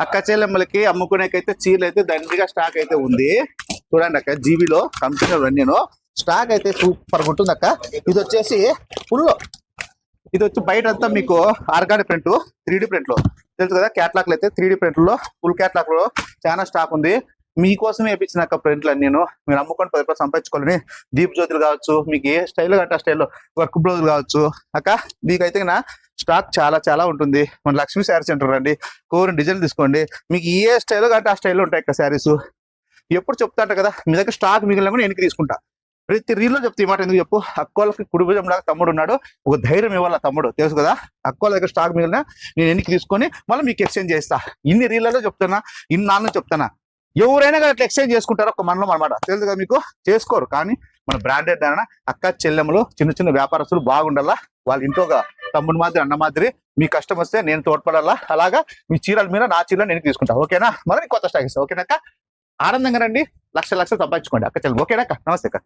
అక్క చెల్లెమ్మలకి అమ్ముకునేకైతే చీరలు అయితే దండిగా స్టాక్ అయితే ఉంది. చూడండి అక్క, జీబీలో కంపెనీ నేను స్టాక్ అయితే సూపర్ ఉంటుంది అక్క. ఇది వచ్చేసి ఫుల్, ఇది వచ్చి బయట అంతా మీకు ఆర్గానిక్ ప్రింట్ 3D ప్రింట్ లో తెలుసు కదా. క్యాట్లాగ్ అయితే 3D ప్రింట్ లో ఫుల్ క్యాట్లాగ్ లో చాలా స్టాక్ ఉంది. మీకోసమే వేయించిన అక్క ప్రింట్లు అని నేను మీరు అమ్ముకొని 10 రూపాయలు సంపాదించుకోవాలని. దీప్ జ్యోతులు కావచ్చు, మీకు ఏ స్టైల్ కంటే ఆ స్టైల్లో వర్క్ బ్లౌజులు కావచ్చు అక్క. మీకైతే నా స్టాక్ చాలా చాలా ఉంటుంది. మన లక్ష్మీ శారీ సెంటర్ రండి, కోరిన డిజైన్ తీసుకోండి. మీకు ఏ స్టైల్ కంటే ఆ స్టైల్లో ఉంటాయి అక్క శారీస్. ఎప్పుడు చెప్తాంట కదా, మీ దగ్గర స్టాక్ మిగిలిన కూడా నేను తీసుకుంటా. ప్రతి రీల్లో చెప్తే ఈ మాట ఎందుకు చెప్పు, అక్కోళ్ళకి కుడి భుజం లాగా తమ్ముడు ఉన్నాడు, ఒక ధైర్యం ఇవ్వాల తమ్ముడు, తెలుసు కదా. అక్కోళ్ళ దగ్గర స్టాక్ మిగిలిన నేను ఎన్నికి తీసుకొని మళ్ళీ మీకు ఎక్స్చేంజ్ చేస్తా. ఇన్ని రీళ్లలో చెప్తానా, ఇన్ని నాన్న చెప్తానా. ఎవరైనా కానీ అట్లా ఎక్స్చేంజ్ చేసుకుంటారో ఒక మనలో అనమాట, తెలుసు కదా. మీకు చేసుకోరు, కానీ మన బ్రాండెడ్ అయినా అక్క చెల్లెమ్మలు చిన్న చిన్న వ్యాపారస్తులు బాగుండాలా. వాళ్ళ ఇంట్లో ఒక తమ్ముడు మాదిరి అన్న మాదిరి మీ కష్టం వస్తే నేను తోడ్పడాలా. అలాగా మీ చీరల మీద నా చీరలు నేను తీసుకుంటా, ఓకేనా. మరి కొత్త స్టాక్ ఇస్తా, ఓకేనా అక్క. ఆనందంగా రండి, లక్షలు సంపాదించుకోండి అక్క చెల్లెలు, ఓకేనా అక్క. నమస్తే అక్క.